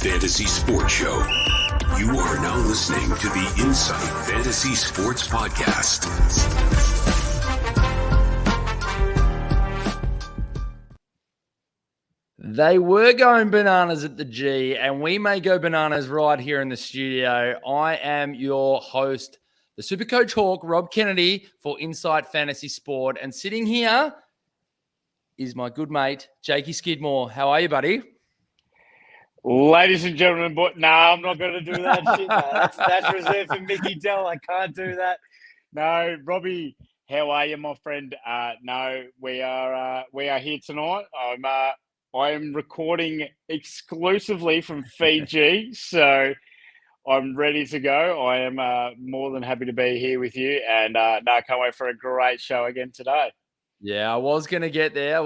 fantasy sports show. You are now listening to the Insight Fantasy Sports Podcast. They were going bananas at the G, and we may go bananas right here in the studio. I am your host, the Supercoach Hawk, Rob Kennedy, for Insight Fantasy Sport. And sitting here is my good mate, Jakey Skidmore. How are you, buddy? Ladies and gentlemen, I'm not going to do that shit. No, that's reserved for Mickey Dell. I can't do that. No, Robbie, how are you, my friend? No, we are here tonight. I am recording exclusively from Fiji, so I'm ready to go. I am more than happy to be here with you, and I can't wait for a great show again today. Yeah, I was going to get there.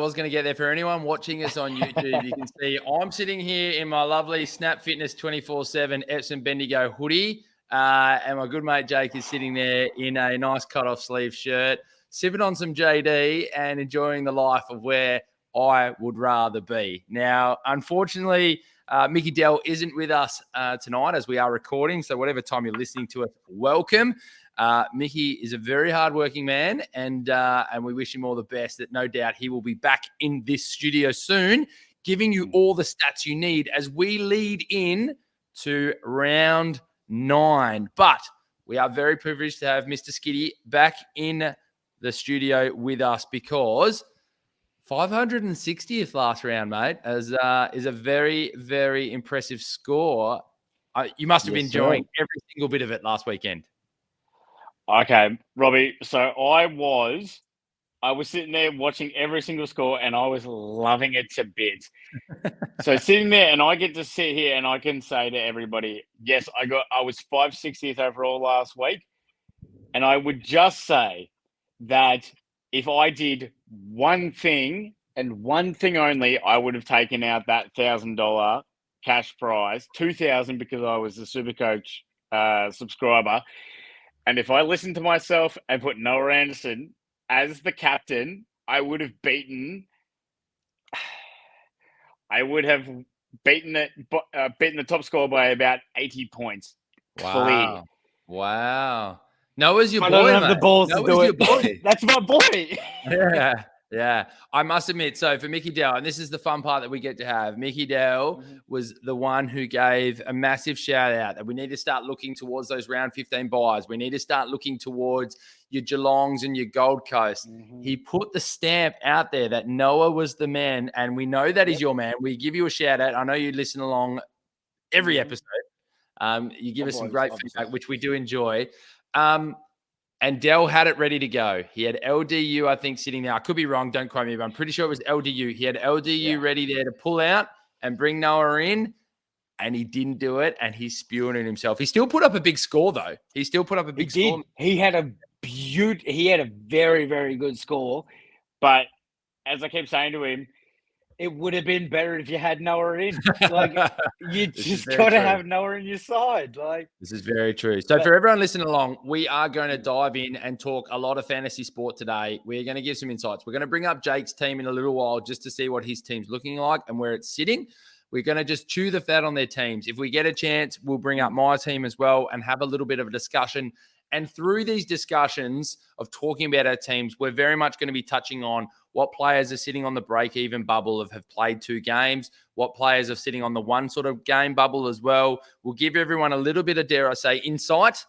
For anyone watching us on YouTube, you can see I'm sitting here in my lovely Snap Fitness 24/7 Epsom Bendigo hoodie. And my good mate Jake is sitting there in a nice cut-off sleeve shirt, sipping on some JD and enjoying the life of where I would rather be. Now, unfortunately, Mickey Dell isn't with us tonight as we are recording. So whatever time you're listening to us, welcome. Mickey is a very hardworking man, and we wish him all the best. That no doubt he will be back in this studio soon, giving you all the stats you need as we lead in to round 9. But we are very privileged to have Mr. Skiddy back in the studio with us because 560th last round, mate, is a very, very impressive score. You must have been enjoying every single bit of it last weekend. Okay, Robbie. So I was sitting there watching every single score, and I was loving it to bits. So sitting there, and I get to sit here, and I can say to everybody, yes, I was 560th overall last week, and I would just say that if I did one thing and one thing only, I would have taken out that $1,000 cash prize, $2,000 because I was a Supercoach subscriber. And if I listened to myself and put Noah Anderson as the captain, I would have beaten the top score by about 80 points. Wow. Clear. Wow. Noah's your boy, I don't have mate. the balls Noah's to do your it. boy. That's my boy. Yeah. I must admit, so for Mickey Dell, and this is the fun part that we get to have, Mickey Dell was the one who gave a massive shout out that we need to start looking towards those round 15 buys. We need to start looking towards your Geelongs and your Gold Coast. He put the stamp out there that Noah was the man, and we know that he's your man. We give you a shout out. I know you listen along every episode. You give us some great feedback, which we do enjoy. And Dell had it ready to go. He had LDU, I think, sitting there. I could be wrong. Don't quote me, but I'm pretty sure it was LDU. He had LDU ready there to pull out and bring Noah in, and he didn't do it, and he's spewing it himself. He still put up a big score, though. Score. He had a very, very good score, but as I kept saying to him, it would have been better if you had Noah in. Like, you just got to have Noah in your side. Like, this is very true. So for everyone listening along, we are going to dive in and talk a lot of fantasy sport today. We're going to give some insights. We're going to bring up Jake's team in a little while just to see what his team's looking like and where it's sitting. We're going to just chew the fat on their teams. If we get a chance, we'll bring up my team as well and have a little bit of a discussion. And through these discussions of talking about our teams, we're very much going to be touching on what players are sitting on the break-even bubble have played 2 games, what players are sitting on the one sort of game bubble as well. We'll give everyone a little bit of, dare I say, insight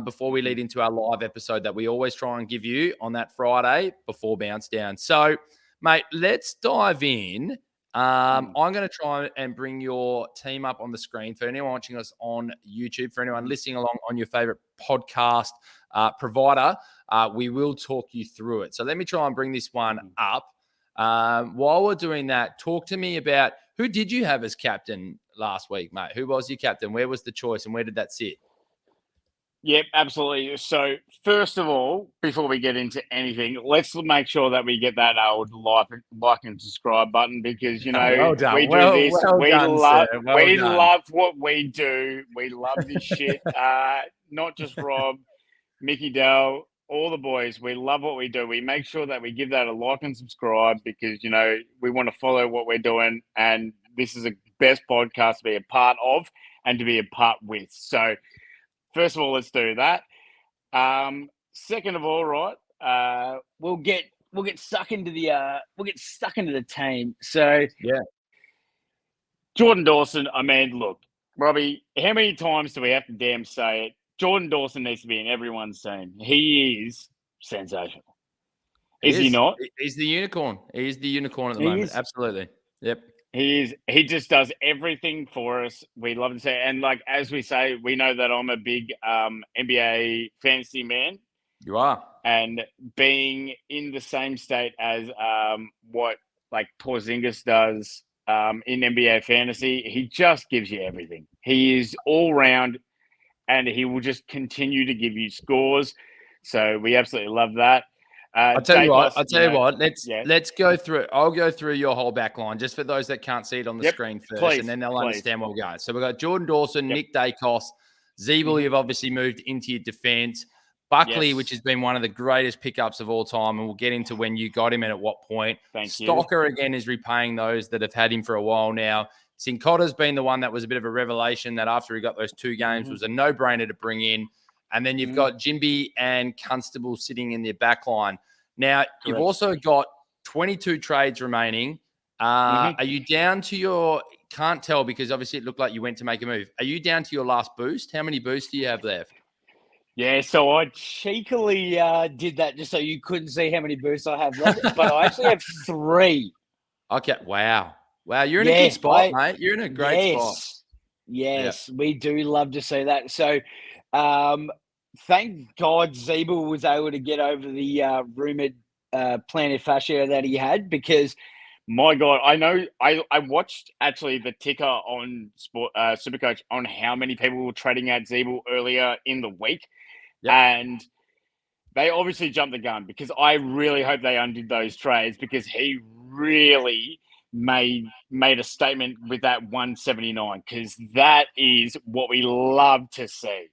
before we lead into our live episode that we always try and give you on that Friday before bounce down. So, mate, let's dive in. I'm going to try and bring your team up on the screen for anyone watching us on YouTube, for anyone listening along on your favorite podcast provider. We will talk you through it. So let me try and bring this one up. While we're doing that, talk to me about who did you have as captain last week, mate? Who was your captain? Where was the choice and where did that sit? Yep, absolutely. So first of all, before we get into anything, let's make sure that we get that old like and subscribe button because, you know, well done. we do well, this. Well we done, love sir. Well we done. love what we do. We love this shit. Not just Rob, Mickey Dell, all the boys. We love what we do. We make sure that we give that a like and subscribe because, you know, we want to follow what we're doing. And this is a best podcasts to be a part of and to be a part with. So, first of all, let's do that. Second of all, right, we'll get stuck into the team. So, Yeah. Jordan Dawson. I mean, look, Robbie, how many times do we have to damn say it? Jordan Dawson needs to be in everyone's team. He is sensational. Is he not? He's the unicorn. He's the unicorn at the He moment. is. Absolutely. Yep. He is. He just does everything for us. We love to say, and like as we say, we know that I'm a big NBA fantasy man, You are. and being in the same state as what like Porzingis does in NBA fantasy, he just gives you everything. He is all round, and he will just continue to give you scores. So we absolutely love that. I'll tell you what. Let's Let's go through. I'll go through your whole back line just for those that can't see it on the screen first, please, and then they'll understand where we're going. So we've got Jordan Dawson, Nick Dacos, Zeeble. You've obviously moved into your defense. Buckley, which has been one of the greatest pickups of all time, and we'll get into when you got him and at what point. Stocker again is repaying those that have had him for a while now. Sincotta's been the one that was a bit of a revelation that after he got those 2 games was a no-brainer to bring in. And then you've got Jimby and Constable sitting in their back line. Now, you've also got 22 trades remaining. Are you down to your – can't tell because obviously it looked like you went to make a move. Are you down to your last boost? How many boosts do you have left? Yeah, so I cheekily did that just so you couldn't see how many boosts I have left. But I actually have 3. Okay. Wow, you're in a good spot, mate. You're in a great spot. Yes, we do love to see that. So – thank God Zeeble was able to get over the rumored plantar fascia that he had because, my God, I know I watched actually the ticker on Supercoach on how many people were trading out Zeeble earlier in the week, and they obviously jumped the gun because I really hope they undid those trades because he really made a statement with that 179 because that is what we love to see.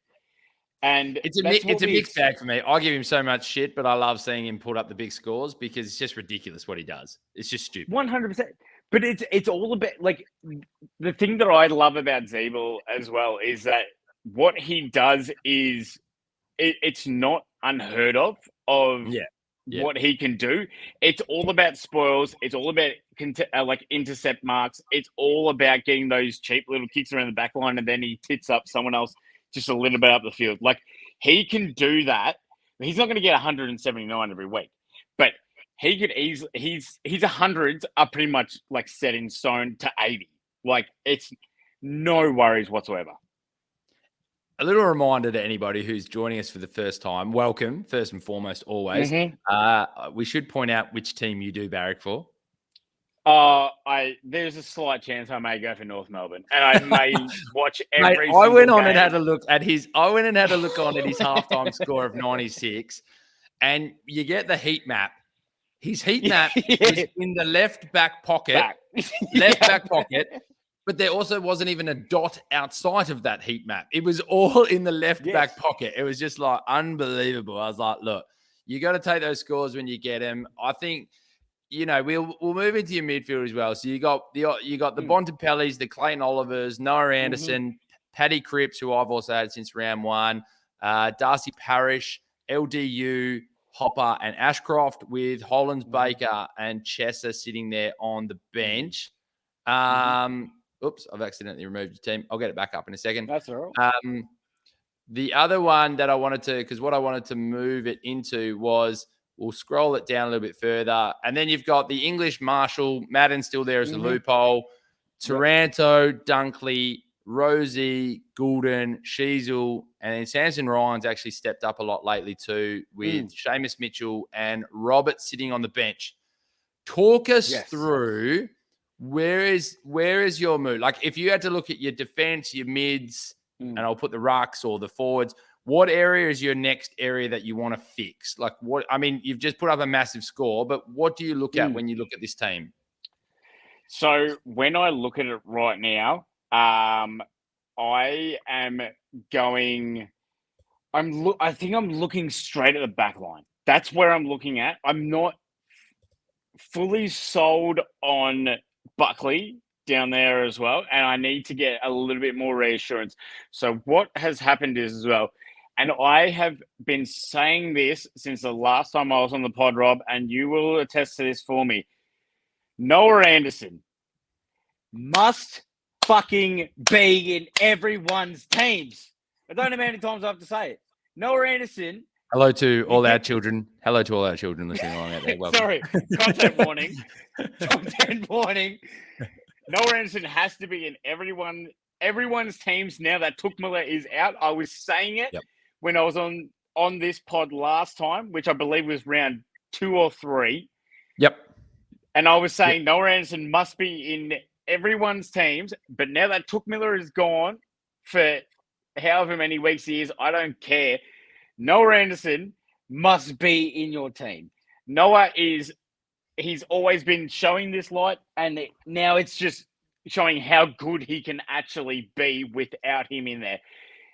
And it's a mixed bag for me. I give him so much shit, but I love seeing him put up the big scores because it's just ridiculous what he does. It's just stupid. 100%. But it's all about like the thing that I love about Zeeble as well is that what he does is it's not unheard of what he can do. It's all about spoils. It's all about like intercept marks. It's all about getting those cheap little kicks around the back line and then he tits up someone else just a little bit up the field. Like he can do that. He's not going to get 179 every week, but he could easily. His 100s are pretty much like set in stone to 80. Like it's no worries whatsoever. A little reminder to anybody who's joining us for the first time. Welcome, first and foremost, always. We should point out which team you do barrack for. There's a slight chance I may go for North Melbourne, and I may watch every. I went on and had a look at his. I went and had a look on at his halftime score of 96, and you get the heat map. His heat map was in the left back pocket, back pocket, but there also wasn't even a dot outside of that heat map. It was all in the left back pocket. It was just like unbelievable. I was like, look, you got to take those scores when you get them. I think. You know, we'll move into your midfield as well. So you got the Bontempellis, the Clayton Olivers, Noah Anderson, Paddy Cripps, who I've also had since round 1, Darcy Parish, LDU, Hopper, and Ashcroft with Hollands, Baker, and Chesser sitting there on the bench. Oops, I've accidentally removed the team. I'll get it back up in a second. That's all right. The other one that I wanted to, because what I wanted to move it into was. We'll scroll it down a little bit further. And then you've got the English Marshall. Madden's still there as the loophole. Taranto, Dunkley, Rosie, Goulden, Sheasel, and then Samson Ryan's actually stepped up a lot lately too with Seamus Mitchell and Robert sitting on the bench. Talk us through where is your move? Like if you had to look at your defense, your mids, and I'll put the rucks or the forwards, what area is your next area that you want to fix? Like what, I mean, you've just put up a massive score, but what do you look at when you look at this team? So when I look at it right now, I am going, I think I'm looking straight at the back line. That's where I'm looking at. I'm not fully sold on Buckley down there as well, and I need to get a little bit more reassurance. So what has happened is as well, and I have been saying this since the last time I was on the pod, Rob, and you will attest to this for me. Noah Anderson must fucking be in everyone's teams. I don't know how many times I have to say it. Noah Anderson. Hello to all our children. Hello to all our children listening along out there. Welcome. Sorry, content warning. Content warning. Noah Anderson has to be in everyone's teams now that Touk Miller is out. I was saying it when I was on this pod last time, which I believe was round 2 or 3. Yep. And I was saying Noah Anderson must be in everyone's teams, but now that Touk Miller is gone for however many weeks he is, I don't care. Noah Anderson must be in your team. Noah he's always been showing this light, and now it's just showing how good he can actually be without him in there.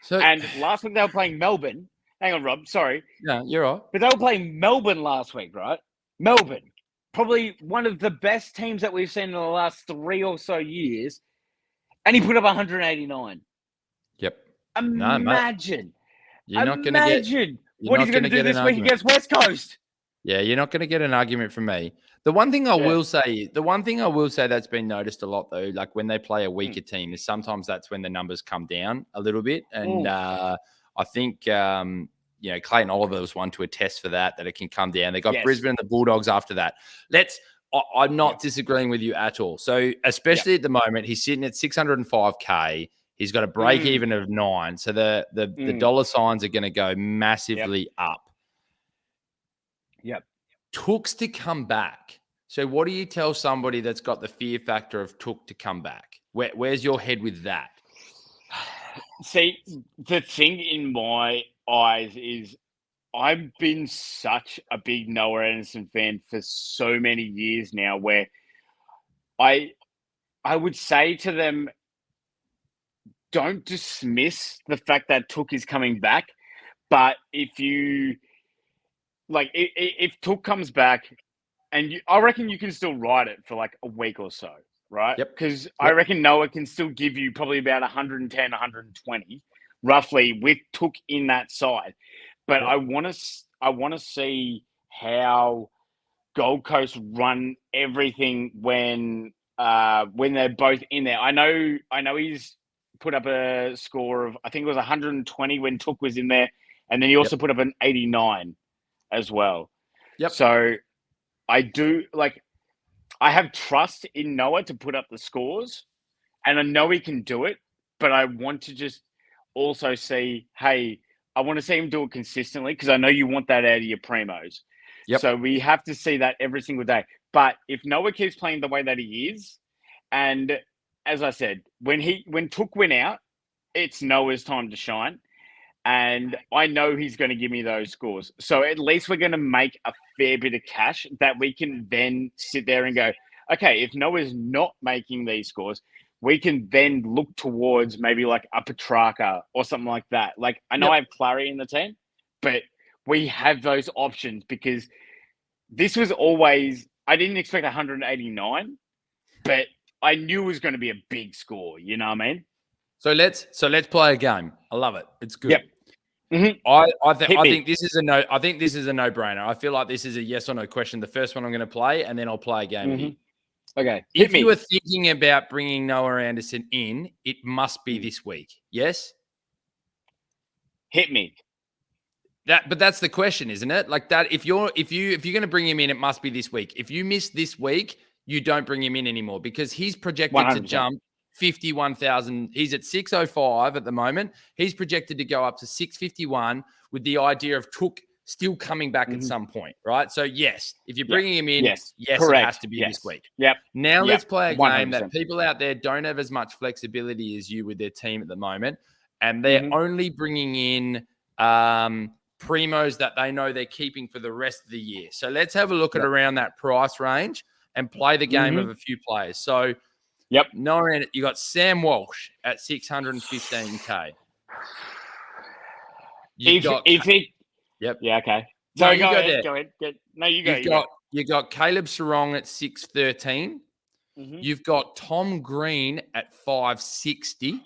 So, and last week they were playing Melbourne. Hang on, Rob. Sorry. No, you're right. But they were playing Melbourne last week, right? Melbourne. Probably one of the best teams that we've seen in the last 3 or so years. And he put up 189. Yep. Imagine. You're not going to get what he's going to do this week against West Coast. Yeah, you're not going to get an argument from me. The one thing I will say that's been noticed a lot though, like when they play a weaker team, is sometimes that's when the numbers come down a little bit. And I think Clayton Oliver was one to attest for that it can come down. They got Brisbane and the Bulldogs after that. I'm not disagreeing with you at all. So especially at the moment, he's sitting at 605K. He's got a break even of 9. So the dollar signs are going to go massively up. Yep. Took's to come back. So what do you tell somebody that's got the fear factor of Touk to come back? Where's your head with that? See, the thing in my eyes is I've been such a big Noah Anderson fan for so many years now, where I would say to them, don't dismiss the fact that Touk is coming back. But if you if Touk comes back, and I reckon you can still ride it for like a week or so, right? Yep. Because I reckon Noah can still give you probably about 110, 120, roughly, with Touk in that side. But I want to see how Gold Coast run everything when they're both in there. I know he's put up a score of, I think it was 120 when Touk was in there, and then he also put up an 89 as well. Yep. So I have trust in Noah to put up the scores, and I know he can do it, but I want to just also see, hey, I want to see him do it consistently, because I know you want that out of your primos. Yep. So we have to see that every single day. But if Noah keeps playing the way that he is, and as I said, when Touk went out, it's Noah's time to shine. And I know he's going to give me those scores. So at least we're going to make a fair bit of cash that we can then sit there and go, okay, if Noah's not making these scores, we can then look towards maybe like a Petrarca or something like that. Like, I know I have Clary in the team, but we have those options, because this was always, I didn't expect 189, but I knew it was going to be a big score. You know what I mean? So let's play a game. I love it. It's good. Yep. Mm-hmm. I think this is a no. I think this is a no-brainer. I feel like this is a yes or no question. The first one I'm going to play, and then I'll play a game with you. Okay. If you were thinking about bringing Noah Anderson in, it must be this week. Yes. Hit me. But that's the question, isn't it? Like that. If you're going to bring him in, it must be this week. If you miss this week, you don't bring him in anymore, because he's projected 100%. to jump 51,000. He's at 605 at the moment. He's projected to go up to 651, with the idea of Touk still coming back at some point, right? So yes, if you're bringing him in, yes, it has to be this week. Yep. Now let's play a 100%. game that people out there don't have as much flexibility as you with their team at the moment, and they're only bringing in primos that they know they're keeping for the rest of the year. So let's have a look at around that price range and play the game of a few players. So Noah, you got Sam Walsh at 615K. Yeah, okay. So no, go ahead. No, you go. You got Caleb Sarong at 613. Mm-hmm. You've got Tom Green at 560.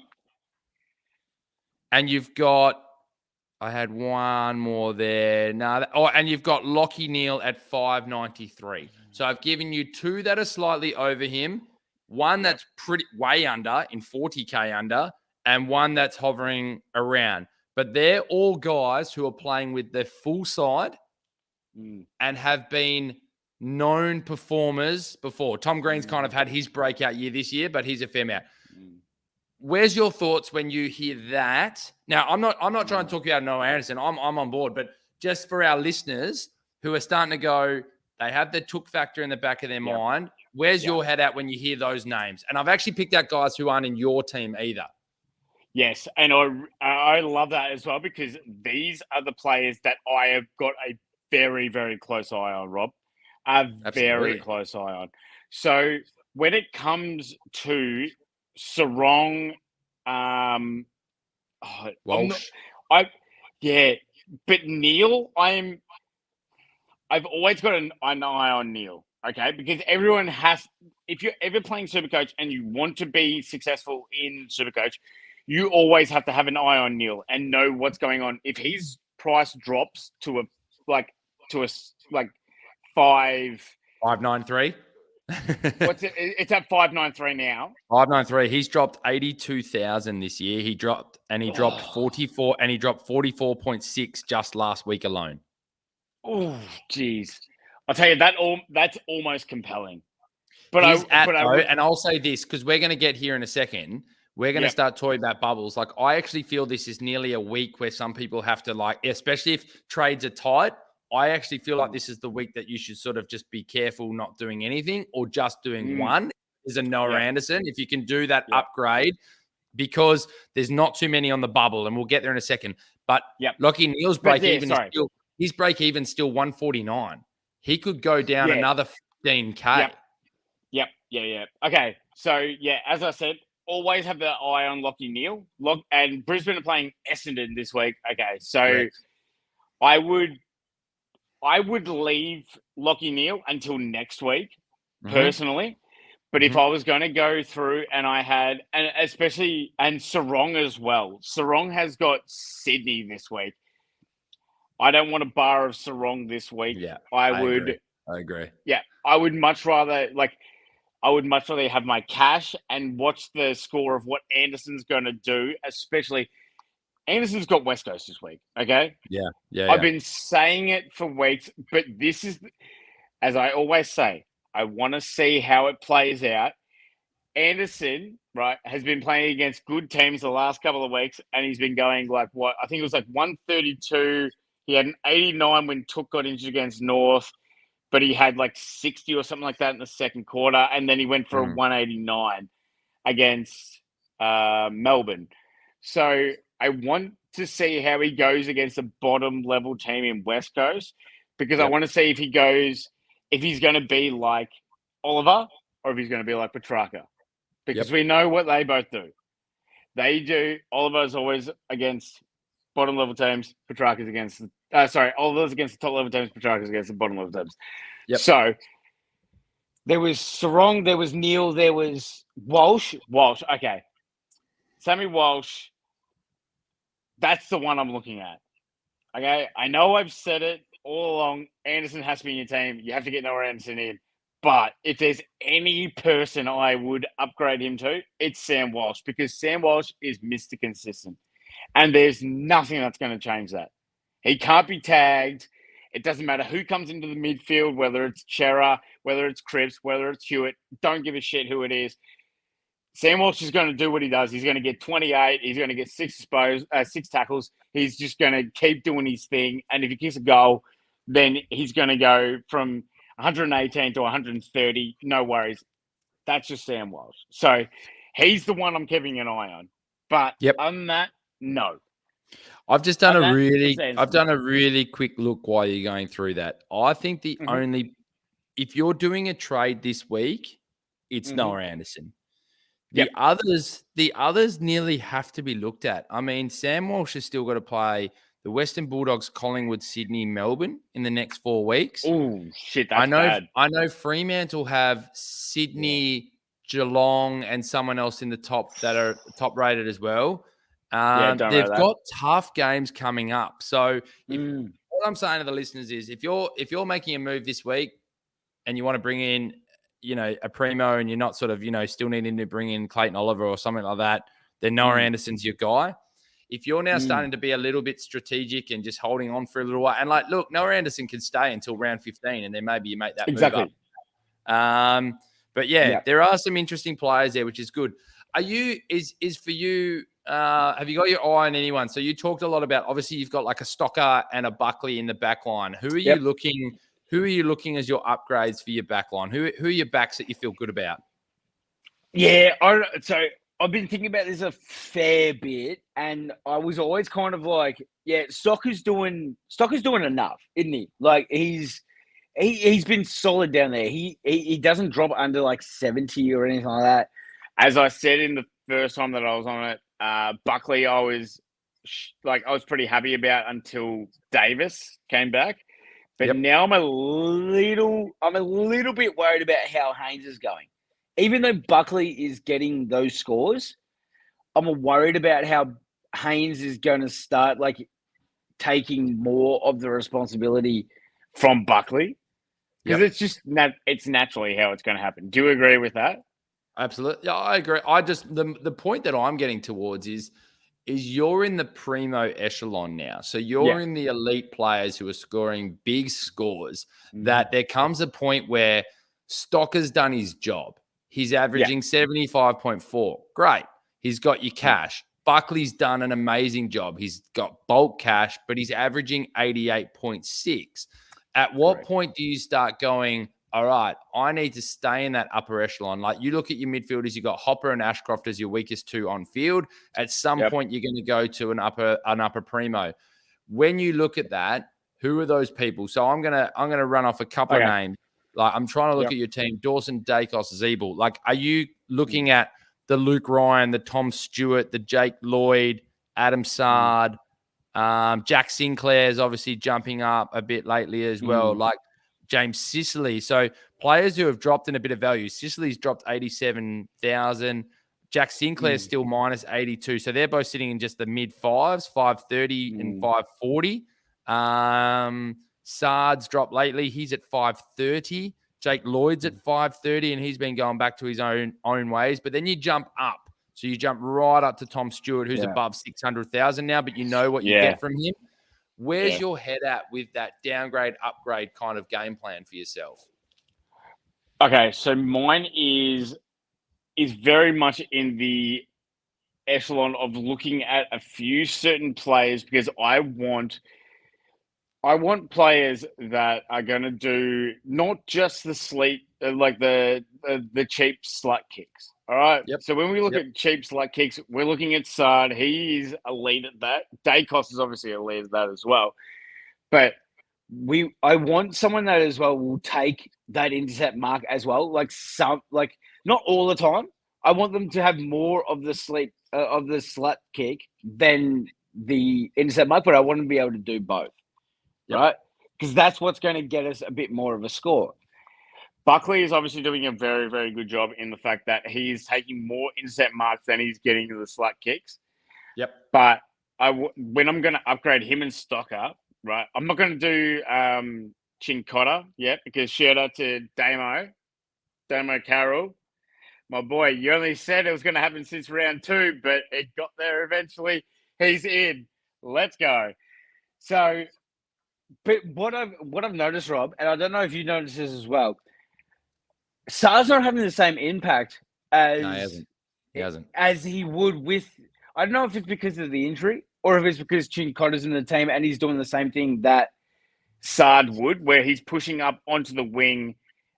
And you've got, I had one more there. And you've got Lockie Neal at 593. So I've given you two that are slightly over him, one that's pretty way under in 40K under, and one that's hovering around. But they're all guys who are playing with their full side and have been known performers before. Tom Green's kind of had his breakout year this year, but he's a fair amount. Where's your thoughts when you hear that? Now, I'm not trying to talk about Noah Anderson. I'm on board, but just for our listeners who are starting to go, they have the took factor in the back of their mind. Where's your head at when you hear those names? And I've actually picked out guys who aren't in your team either. Yes, and I love that as well, because these are the players that I have got a very, very close eye on, Rob. Very close eye on. So when it comes to Sarong, Walsh. But Neil, I've always got an eye on Neil, okay? Because everyone has, if you're ever playing Supercoach and you want to be successful in Supercoach, you always have to have an eye on Neil and know what's going on. If his price drops to a 593. What's it? It's at 593 now. 593. He's dropped 82,000 this year. He dropped 44, and he dropped 44.6 just last week alone. Oh, geez. I'll tell you that's almost compelling. But and I'll say this, because we're going to get here in a second. We're going to start talking about bubbles. Like, I actually feel this is nearly a week where some people have to, like, especially if trades are tight, I actually feel like this is the week that you should sort of just be careful not doing anything or just doing one. Is a Noah Anderson. If you can do that upgrade, because there's not too many on the bubble, and we'll get there in a second. But Lockie Neal's break even is still, his break even still 149. He could go down another 15K. Yeah. Okay, so as I said, always have the eye on Lockie Neal. And Brisbane are playing Essendon this week. Okay, so I would leave Lockie Neal until next week, personally. But if I was going to go through and I had, and Sarong as well. Sarong has got Sydney this week. I don't want a bar of Sarong this week. Yeah, I agree. Yeah, I would much rather have my cash and watch the score of what Anderson's going to do, especially Anderson's got West Coast this week, okay? Yeah. I've been saying it for weeks, but this is, as I always say, I want to see how it plays out. Anderson, right, has been playing against good teams the last couple of weeks, and he's been going I think it was 132. He had an 89 when Took got injured against North, but he had 60 or something like that in the second quarter, and then he went for a 189 against Melbourne. So I want to see how he goes against a bottom level team in West Coast, because I want to see if he's going to be like Oliver or if he's going to be like Petrarca, because we know what they both do. Oliver's always against bottom level teams. Petrarca's against Oliver's against the top level teams. Petrarca's against the bottom level teams. Yep. So there was Sarong, there was Neal, there was Walsh. Okay. Sammy Walsh. That's the one I'm looking at. Okay. I know I've said it all along. Anderson has to be in your team. You have to get Noah Anderson in. But if there's any person I would upgrade him to, it's Sam Walsh, because Sam Walsh is Mr. Consistent. And there's nothing that's going to change that. He can't be tagged. It doesn't matter who comes into the midfield, whether it's Chera, whether it's Cripps, whether it's Hewitt. Don't give a shit who it is. Sam Walsh is going to do what he does. He's going to get 28. He's going to get 6 tackles. He's just going to keep doing his thing. And if he kicks a goal, then he's going to go from 118 to 130. No worries. That's just Sam Walsh. So he's the one I'm keeping an eye on. But other than that, no. I've just done a really quick look while you're going through that. I think if you're doing a trade this week, it's Noah Anderson. The others nearly have to be looked at. I mean, Sam Walsh has still got to play the Western Bulldogs, Collingwood, Sydney, Melbourne in the next 4 weeks. Oh shit, that's bad. I know Fremantle have Sydney, Geelong, and someone else in the top that are top rated as well. Don't worry They've about got tough games coming up. So that. what I'm saying to the listeners is if you're making a move this week and you want to bring in, a primo and you're not sort of, still needing to bring in Clayton Oliver or something like that, then Noah Anderson's your guy. If you're now starting to be a little bit strategic and just holding on for a little while, and look, Noah Anderson can stay until round 15 and then maybe you make that move up. But there are some interesting players there, which is good. Are you, is for you, have you got your eye on anyone? So you talked a lot about, obviously you've got like a Stocker and a Buckley in the back line. Who are you looking as your upgrades for your back line? Who are your backs that you feel good about? Yeah, so I've been thinking about this a fair bit, and I was always kind of like, Stocker's doing enough, isn't he? Like he's been solid down there. He doesn't drop under like 70 or anything like that. As I said in the first time that I was on it, Buckley, I was pretty happy about until Davis came back. But now I'm a little bit worried about how Haynes is going. Even though Buckley is getting those scores, I'm worried about how Haynes is going to start taking more of the responsibility from Buckley. Because it's just it's naturally how it's going to happen. Do you agree with that? Absolutely. Yeah, I agree. I just the point that I'm getting towards is you're in the primo echelon now. So you're in the elite players who are scoring big scores, that there comes a point where Stocker's done his job. He's averaging 75.4. Great. He's got your cash. Buckley's done an amazing job. He's got bulk cash, but he's averaging 88.6. At what point do you start going, all right, I need to stay in that upper echelon? Like you look at your midfielders, you got Hopper and Ashcroft as your weakest two on field. At some point, you're going to go to an upper primo. When you look at that, who are those people? So I'm gonna run off a couple of names. Like I'm trying to look at your team: Dawson, Dacos, Zeeble. Like, are you looking at the Luke Ryan, the Tom Stewart, the Jake Lloyd, Adam Sard? Jack Sinclair's obviously jumping up a bit lately as well. Like James Sicily. So players who have dropped in a bit of value. Sicily's dropped 87,000. Jack Sinclair's still minus 82. So they're both sitting in just the mid fives, 530 and 540. Sard's dropped lately. He's at 530. Jake Lloyd's at 530, and he's been going back to his own ways. But then you jump up. So you jump right up to Tom Stewart, who's above 600,000 now, but you know what you get from him. Where's your head at with that downgrade, upgrade kind of game plan for yourself? Okay, so mine is very much in the echelon of looking at a few certain players, because I want players that are going to do not just the sleep, like the cheap slut kicks. All right. So when we look at cheap slut kicks, we're looking at Sard. He's elite at that. Dacos is obviously elite at that as well. But I want someone that as well will take that intercept mark as well. Like not all the time. I want them to have more of the slut kick than the intercept mark, but I want to be able to do both. Right? Because that's what's going to get us a bit more of a score. Buckley is obviously doing a very, very good job in the fact that he's taking more intercept marks than he's getting to the slut kicks. But when I'm going to upgrade him and Stocker, right, I'm not going to do Chincotta yet, because shout out to Damo Carroll. My boy, you only said it was going to happen since round 2, but it got there eventually. He's in. Let's go. So, but what I've noticed, Rob, and I don't know if you noticed this as well, Sar's not having the same impact as he hasn't. As he would with. I don't know if it's because of the injury or if it's because Chincotta's in the team and he's doing the same thing that Sard would, where he's pushing up onto the wing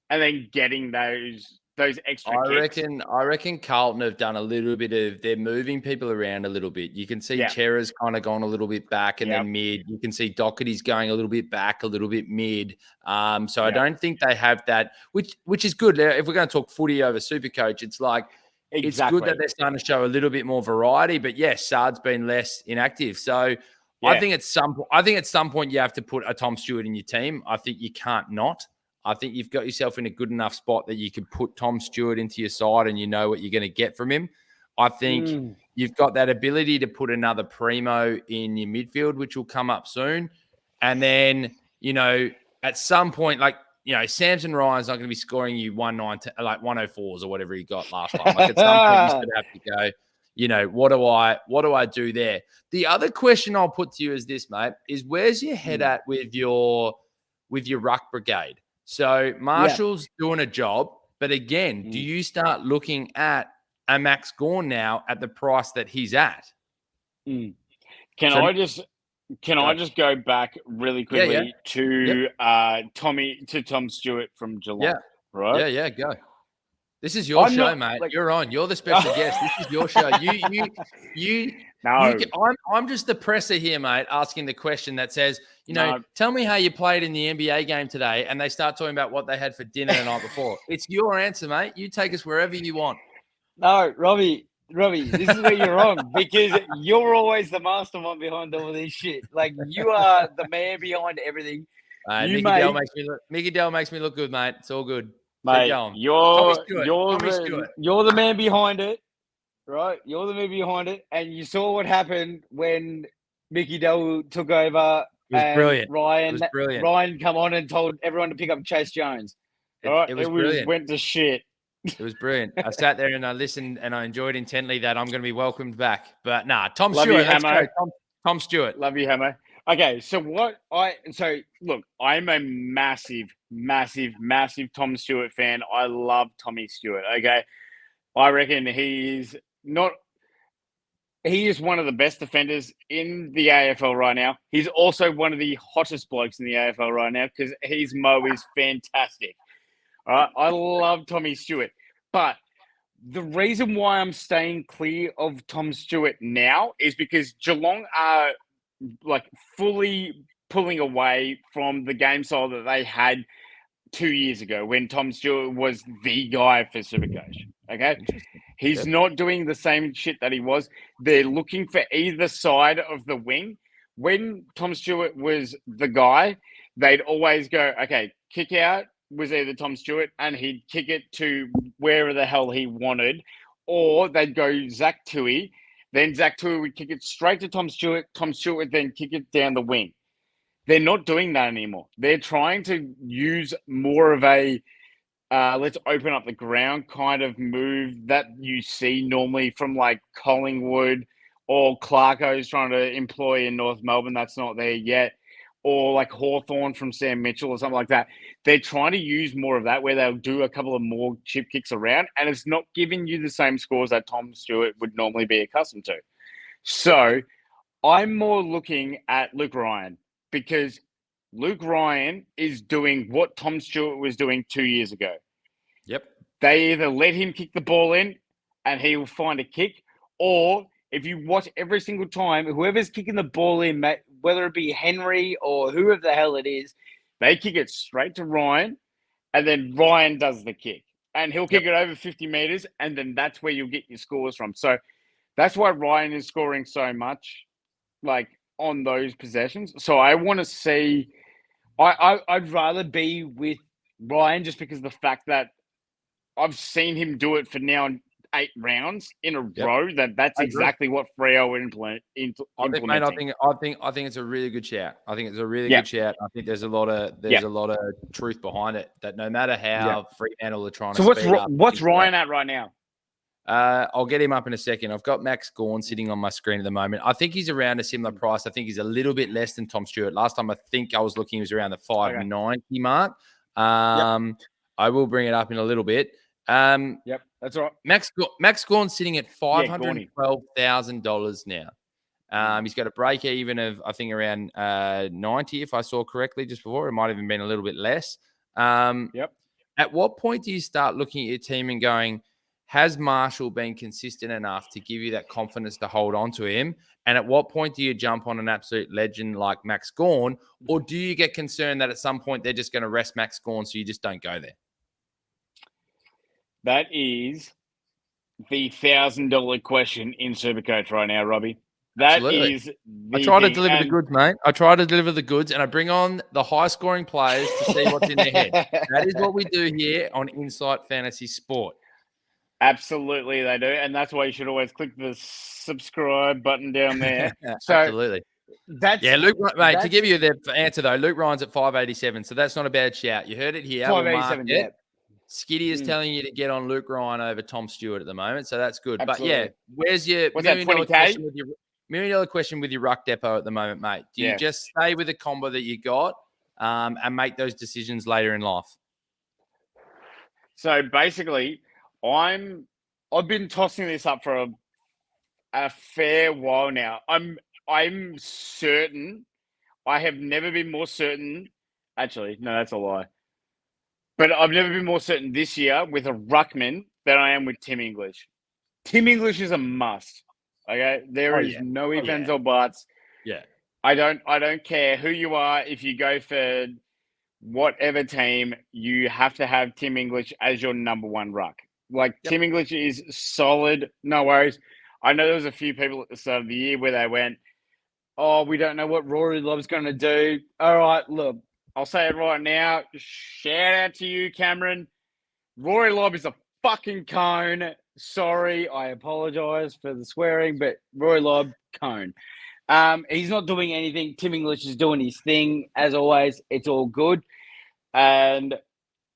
and then getting those extra kicks. I reckon Carlton have done a little bit of, they're moving people around a little bit. You can see Chera's kind of gone a little bit back and then mid. You can see Doherty's going a little bit back, a little bit mid. So I don't think they have that, which is good. If we're going to talk footy over Supercoach, it's like, it's good that they're starting to show a little bit more variety. But yes, Sard's been less inactive. So I think at some point you have to put a Tom Stewart in your team. I think you can't not. I think you've got yourself in a good enough spot that you can put Tom Stewart into your side and you know what you're going to get from him. I think you've got that ability to put another primo in your midfield, which will come up soon. And then, at some point, Samson Ryan's not going to be scoring you 104s or whatever he got last time. Like at some point, you sort of have to go, what do I do there? The other question I'll put to you is this, mate, is where's your head at with your ruck brigade? So Marshall's doing a job, but again, do you start looking at a Max Gawn now at the price that he's at? Can I just go back really quickly to Tom Stewart from Geelong? Yeah. Right? Yeah, go. This is your show, mate. You're on. You're the special guest. This is your show. I'm just the presser here, mate, asking the question that says, tell me how you played in the NBA game today, and they start talking about what they had for dinner the night before. It's your answer, mate. You take us wherever you want. No, Robbie, this is where you're wrong, because you're always the mastermind behind all this shit. Like, you are the man behind everything. Mickey Dell makes me look good, mate. It's all good. Mate, you're the man behind it, right? You're the man behind it, and you saw what happened when Mickey Dell took over. It was brilliant. Ryan come on and told everyone to pick up Chase Jones. It was brilliant. Went to shit. It was brilliant. I sat there and I listened and I enjoyed intently that I'm going to be welcomed back. But Tom Love Stewart. You, let's go. Tom Stewart. Love you, Hammer. Okay, so look, I'm a massive Tom Stewart fan. I love Tommy Stewart. Okay, I reckon he is one of the best defenders in the AFL right now. He's also one of the hottest blokes in the AFL right now because his mo is fantastic. All right, I love Tommy Stewart, but the reason why I'm staying clear of Tom Stewart now is because Geelong are fully pulling away from the game style that they had 2 years ago when Tom Stewart was the guy for Supercoach. Okay, he's not doing the same shit that he was. They're looking for either side of the wing. When Tom Stewart was the guy, they'd always go, okay, kick out was either Tom Stewart and he'd kick it to wherever the hell he wanted, or they'd go Zach Tui. Then Zach Tui would kick it straight to Tom Stewart. Tom Stewart would then kick it down the wing. They're not doing that anymore. They're trying to use more of a let's open up the ground kind of move that you see normally from like Collingwood or Clarko's trying to employ in North Melbourne. That's not there yet. Or like Hawthorn from Sam Mitchell or something like that. They're trying to use more of that where they'll do a couple of more chip kicks around, and it's not giving you the same scores that Tom Stewart would normally be accustomed to. So I'm more looking at Luke Ryan because Luke Ryan is doing what Tom Stewart was doing 2 years ago. Yep. They either let him kick the ball in and he will find a kick, or if you watch every single time, whoever's kicking the ball in, whether it be Henry or whoever the hell it is, they kick it straight to Ryan, and then Ryan does the kick. And he'll kick it over 50 meters, and then that's where you'll get your scores from. So that's why Ryan is scoring so much, on those possessions. So I want to see... I'd rather be with Ryan just because of the fact that I've seen him do it for now 8 rounds in a row. That's exactly what Freo would implement. I think it's a really good shout. I think it's a really good shout. I think there's a lot of truth behind it. That no matter how Fremantle are trying to. So what's Ryan at right now? I'll get him up in a second. I've got Max Gawn sitting on my screen at the moment. I think he's around a similar price. I think he's a little bit less than Tom Stewart. Last time I think I was looking, he was around the 590 mark. I will bring it up in a little bit. Yep, that's all right. Max Gawn's sitting at $512,000 now. He's got a break even of, I think, around 90, if I saw correctly just before. It might have even been a little bit less. At what point do you start looking at your team and going, has Marshall been consistent enough to give you that confidence to hold on to him? And at what point do you jump on an absolute legend like Max Gawn? Or do you get concerned that at some point they're just going to rest Max Gawn so you just don't go there? That is the $1,000 question in Supercoach right now, Robbie. That Absolutely. is I the try to thing. deliver the goods, mate. I try to deliver the goods, and I bring on the high-scoring players to see what's in their head. That is what we do here on Insight Fantasy Sport. Absolutely, they do. And that's why you should always click the subscribe button down there. So Absolutely. that's Luke, mate, to that's give you the answer, though, Luke Ryan's at 587, so that's not a bad shout. You heard it here. We'll mark 587, it. yeah. Skiddy is telling you to get on Luke Ryan over Tom Stewart at the moment, so that's good. Absolutely. But, yeah, where's your What's that, $1 million 20K? $1 million question with your ruck depot at the moment, mate? Do you just stay with the combo that you got and make those decisions later in life? So basically, I've been tossing this up for a fair while now. I'm certain. I have never been more certain. Actually, no, that's a lie. But I've never been more certain this year with a ruckman than I am with Tim English. Tim English is a must. Okay, there is no ifs, ands, or buts. Yeah. I don't care who you are. If you go for whatever team, you have to have Tim English as your number one ruck. Tim English is solid. No worries. I know there was a few people at the start of the year where they went, "Oh, we don't know what Rory Love's going to do." All right, look, I'll say it right now. Shout out to you, Cameron. Rory Lobb is a fucking cone. Sorry, I apologise for the swearing, but Rory Lobb, cone. He's not doing anything. Tim English is doing his thing. As always, it's all good. And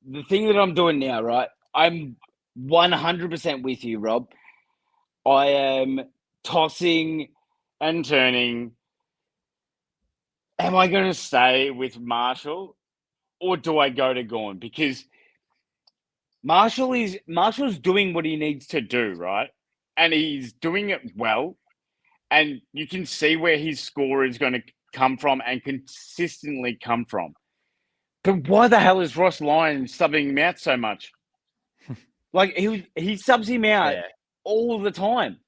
the thing that I'm doing now, right, I'm 100% with you, Rob. I am tossing and turning. Am I going to stay with Marshall or do I go to Gawn? Because Marshall's doing what he needs to do, right? And he's doing it well. And you can see where his score is going to come from and consistently come from. But why the hell is Ross Lyon subbing him out so much? He subs him out all the time.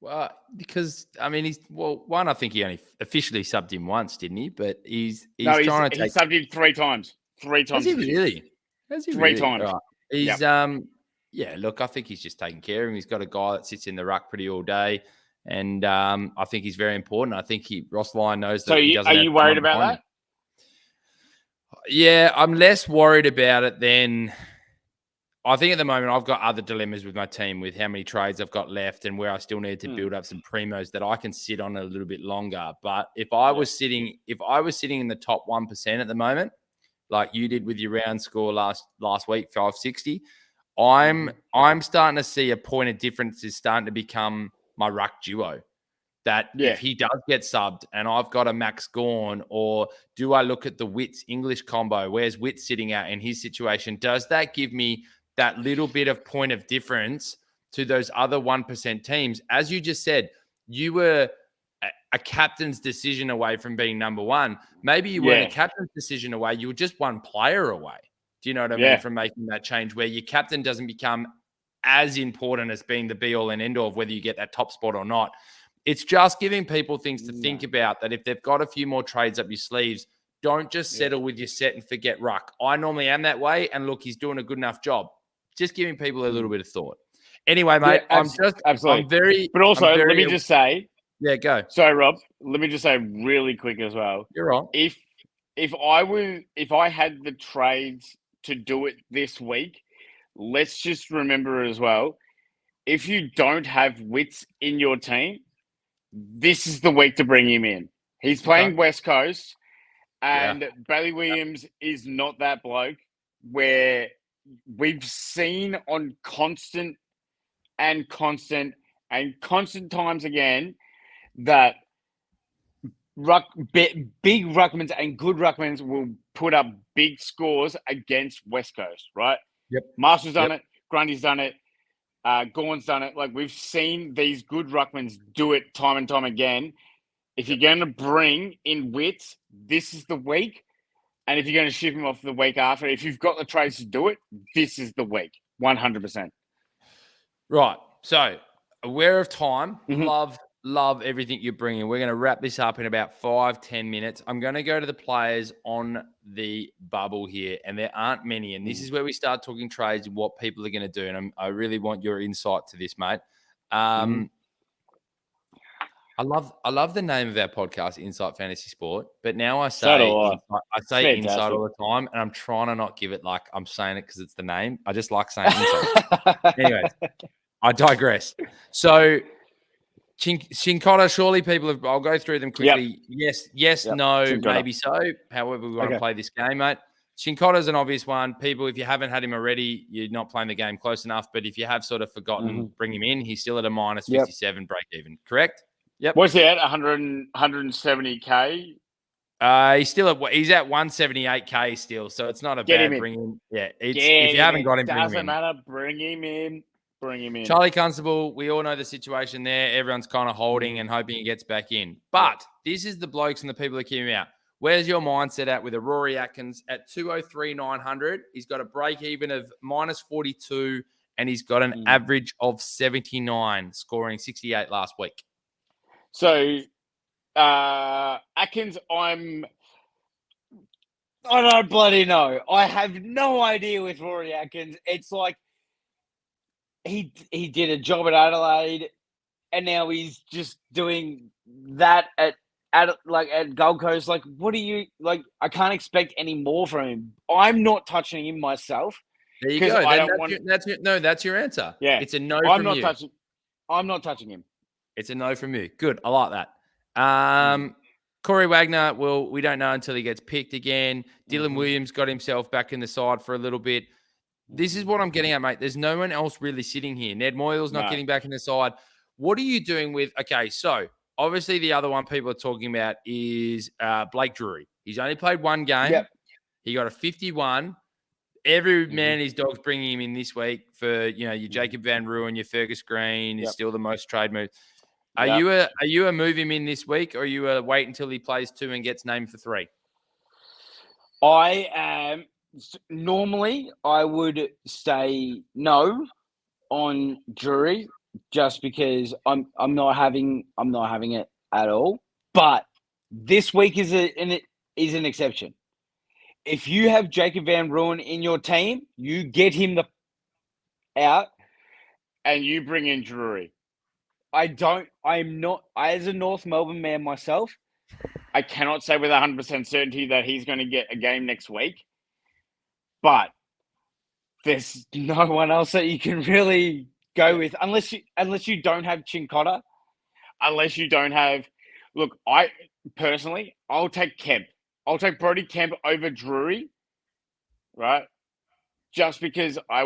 Well, because I mean, I think he only officially subbed him once, didn't he? But he's trying to take. He subbed him 3 times. 3 times. Has he really? Three times. Right. He's look, I think he's just taking care of him. He's got a guy that sits in the ruck pretty all day, and I think he's very important. I think Ross Lyon knows that. So he doesn't. Are you worried about that? Yeah, I'm less worried about it than. I think at the moment I've got other dilemmas with my team with how many trades I've got left and where I still need to build up some primos that I can sit on a little bit longer. But if I was sitting in the top 1% at the moment, like you did with your round score last week, 560, I'm starting to see a point of difference is starting to become my ruck duo. That if he does get subbed and I've got a Max Gawn, or do I look at the Witts English combo? Where's Witts sitting at in his situation? Does that give me that little bit of point of difference to those other 1% teams? As you just said, you were a captain's decision away from being number one. Maybe you weren't a captain's decision away. You were just one player away. Do you know what I mean? From making that change where your captain doesn't become as important as being the be-all and end-all of whether you get that top spot or not. It's just giving people things to think about, that if they've got a few more trades up your sleeves, don't just settle with your set and forget ruck. I normally am that way, and look, he's doing a good enough job. Just giving people a little bit of thought. Anyway, mate, absolutely. But also, let me just say. Yeah, go. Sorry, Rob. Let me just say really quick as well. You're right. If I had the trades to do it this week, let's just remember as well, if you don't have Witts in your team, this is the week to bring him in. He's playing West Coast, and Bailey Williams is not that bloke where we've seen on constant times again that big ruckmans and good ruckmans will put up big scores against West Coast, right? Yep. Marshall's done it. Grundy's done it. Gawn's done it. Like, we've seen these good ruckmans do it time and time again. If you're going to bring in Witts, this is the week. And if you're going to ship him off the week after, if you've got the trades to do it, this is the week. 100%. Right. So, aware of time. Love everything you're bringing. We're going to wrap this up in about 5-10 minutes. I'm going to go to the players on the bubble here, and there aren't many. And this is where we start talking trades and what people are going to do. And I really want your insight to this, mate. I love the name of our podcast, Insight Fantasy Sport, but now I So do say I. Insight, I say Insight Fantastic. all the time, and I'm trying to not give it like I'm saying it because it's the name. I just like saying Insight. Anyways, I digress. So Chincotta, surely people have. I'll go through them quickly. Yes, Yep. no, Chincotta. maybe so. However, we want to play this game, mate. Chincotta's an obvious one. People, if you haven't had him already, you're not playing the game close enough. But if you have sort of forgotten, bring him in. He's still at a minus 57 break even. Correct? Yep. What's he at? 170K? He's at 178K still, so it's not a Get him bad in. bring in. Yeah, if you haven't got him, bring him Doesn't in. matter. Bring him in. Bring him in. Charlie Constable, we all know the situation there. Everyone's kind of holding and hoping he gets back in. But this is the blokes and the people that keep him out. Where's your mindset at with a Rory Atkins at 203,900? He's got a break even of minus 42 and he's got an average of 79, scoring 68 last week. So, Atkins, I don't bloody know. I have no idea with Rory Atkins. It's like he did a job at Adelaide, and now he's just doing that at Gold Coast. Like, what do you like? I can't expect any more from him. I'm not touching him myself. There you go. That's your answer. Yeah, it's a no I'm from not you. I'm not touching him. It's a no from you. Good. I like that. Corey Wagner, well, we don't know until he gets picked again. Dylan Williams got himself back in the side for a little bit. This is what I'm getting at, mate. There's no one else really sitting here. Ned Moyle's not getting back in the side. What are you doing with – okay, so obviously the other one people are talking about is Blake Drury. He's only played one game. Yep. He got a 51. Every man and his dog's bringing him in this week for, your Jacob Van Ruin, your Fergus Green is still the most trade move. Are you a move him in this week, or are you a wait until he plays 2 and gets named for 3? I am normally I would say no on Drury just because I'm not having it at all. But this week is an exception. If you have Jacob Van Ruin in your team, you get him out and you bring in Drury. I'm not, as a North Melbourne man myself, I cannot say with 100% certainty that he's going to get a game next week. But there's no one else that you can really go with unless you don't have Chincotta, unless you don't have. Look, I'll take Kemp. I'll take Brody Kemp over Drury, right? Just because I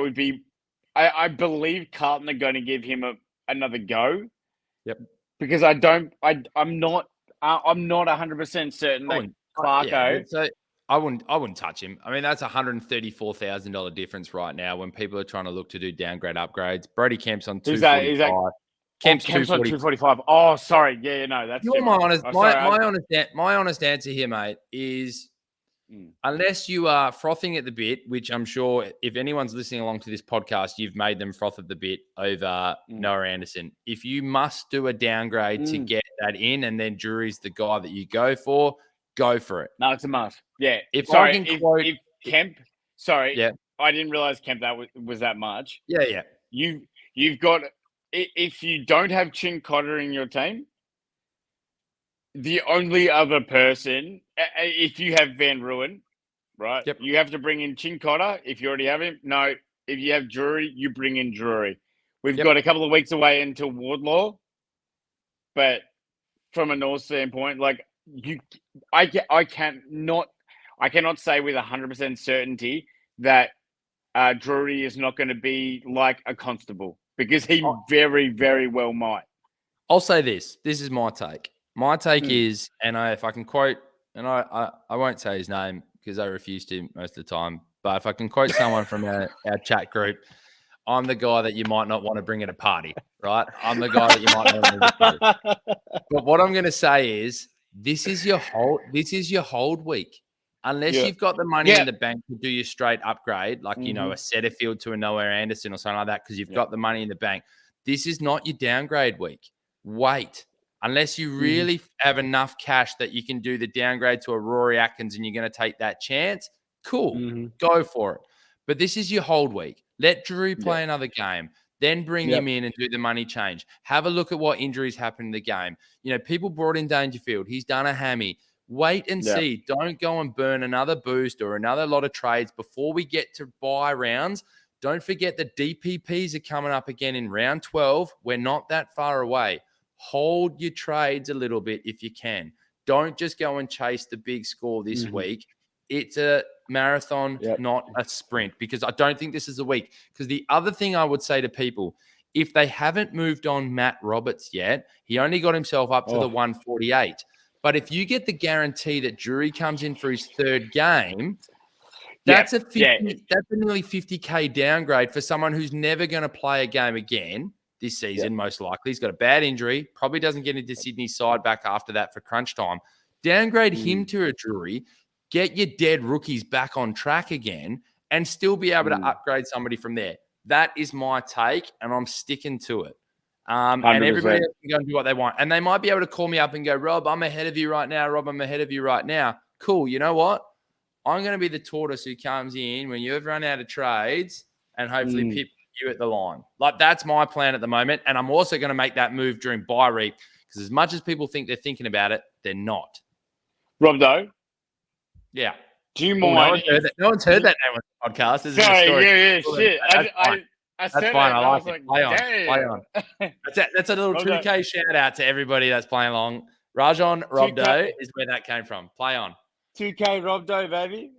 believe Carlton are going to give him another go. Yep. Because I'm not 100% certain that Clarko. So I wouldn't touch him. I mean, that's $134,000 difference right now when people are trying to look to do downgrade upgrades. Brody Kemp's on 245. Kemp's on 245. Oh, sorry. Yeah, no, that's my honest answer here, mate, is unless you are frothing at the bit, which I'm sure if anyone's listening along to this podcast, you've made them froth at the bit over Noah Anderson. If you must do a downgrade to get that in, and then Drury's the guy that you go for it. No, it's a must. Yeah. If Kemp, sorry, yeah, I didn't realize Kemp that was that much. Yeah. You've got, if you don't have Chincotta in your team, the only other person, if you have Van Ruin, right? Yep. You have to bring in Chincotta if you already have him. No, if you have Drury, you bring in Drury. We've got a couple of weeks away until Wardlaw, but from a North standpoint, like I cannot say with 100% certainty that Drury is not going to be like a Constable because he very, very well might. I'll say this. This is my take. My take is, and if I can quote, and I won't say his name because I refuse to most of the time, but if I can quote someone from our chat group, I'm the guy that you might not want to bring at a party, right? I'm the guy that you might not want to bring at a party. But what I'm going to say is, this is your hold week. Unless you've got the money in the bank to do your straight upgrade, like, a Setterfield to a Noah Anderson or something like that, because you've got the money in the bank. This is not your downgrade week. Wait. Unless you really have enough cash that you can do the downgrade to a Rory Atkins and you're going to take that chance, cool, go for it. But this is your hold week. Let Drew play another game. Then bring him in and do the money change. Have a look at what injuries happened in the game. People brought in Dangerfield. He's done a hammy. Wait and see. Don't go and burn another boost or another lot of trades before we get to buy rounds. Don't forget the DPPs are coming up again in round 12. We're not that far away. Hold your trades a little bit if you can. Don't just go and chase the big score this week. It's a marathon, not a sprint, because I don't think this is a week. Because the other thing I would say to people, if they haven't moved on Matt Roberts yet, he only got himself up to the 148. But if you get the guarantee that Drury comes in for his third game, that's that's a nearly 50K downgrade for someone who's never going to play a game again this season, most likely. He's got a bad injury, probably doesn't get into Sydney's side back after that for crunch time. Downgrade him to a Drury, get your dead rookies back on track again, and still be able to upgrade somebody from there. That is my take, and I'm sticking to it. And everybody else can go and do what they want. And they might be able to call me up and go, Rob, I'm ahead of you right now. Rob, I'm ahead of you right now. Cool. You know what? I'm going to be the tortoise who comes in when you've run out of trades and hopefully pip you at the line. Like, that's my plan at the moment. And I'm also going to make that move during bye week, because as much as people think they're thinking about it, they're not. Rob, though. Yeah. Do you mind? No one's heard that name on the podcast. This is a story. Shit. That's fine. I like it. Play on. That's a little 2K shout out to everybody that's playing along. Rajon Robdo is where that came from. Play on. 2K Robdo, baby.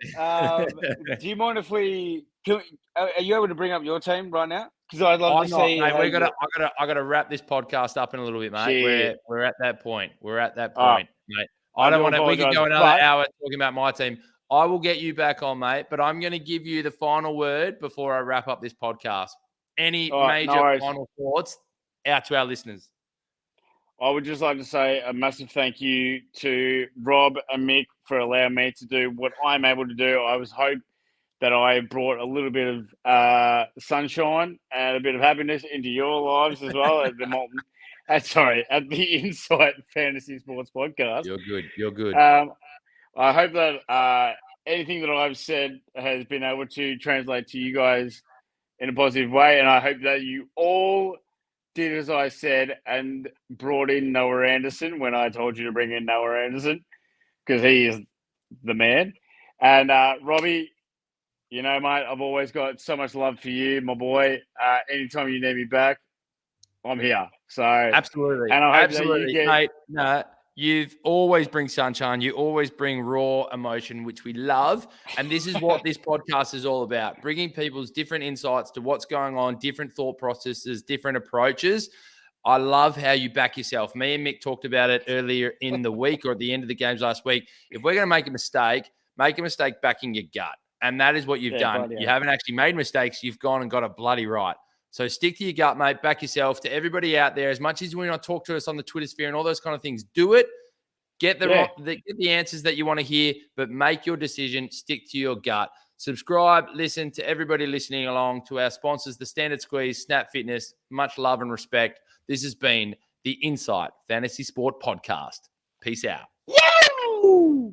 Do you mind if are you able to bring up your team right now? Because I'd love to see. Mate, I got to wrap this podcast up in a little bit, mate. We're at that point. Mate. I don't want to. We could go another hour talking about my team. I will get you back on, mate. But I'm going to give you the final word before I wrap up this podcast. Any major final thoughts out to our listeners? I would just like to say a massive thank you to Rob and Mick for allowing me to do what I'm able to do. I was hoping that I brought a little bit of sunshine and a bit of happiness into your lives as well at the at the Insight Fantasy Sports Podcast. You're good. I hope that anything that I've said has been able to translate to you guys in a positive way, and I hope that you all did as I said and brought in Noah Anderson when I told you to bring in Noah Anderson, because he is the man. And Robbie, mate, I've always got so much love for you, my boy. Anytime you need me back, I'm here. So absolutely, and I hope that you mate. No, you've always bring sunshine. You always bring raw emotion, which we love. And this is what this podcast is all about: bringing people's different insights to what's going on, different thought processes, different approaches. I love how you back yourself. Me and Mick talked about it earlier in the week or at the end of the games last week. If we're going to make a mistake backing your gut. And that is what you've done. You haven't actually made mistakes. You've gone and got it bloody right. So stick to your gut, mate. Back yourself. To everybody out there, as much as you want to talk to us on the Twitter sphere and all those kind of things, do it. Get the answers that you want to hear, but make your decision. Stick to your gut. Subscribe, listen to everybody listening along, to our sponsors, the Standard Squeeze, Snap Fitness. Much love and respect. This has been the Insight Fantasy Sport Podcast. Peace out. Yay!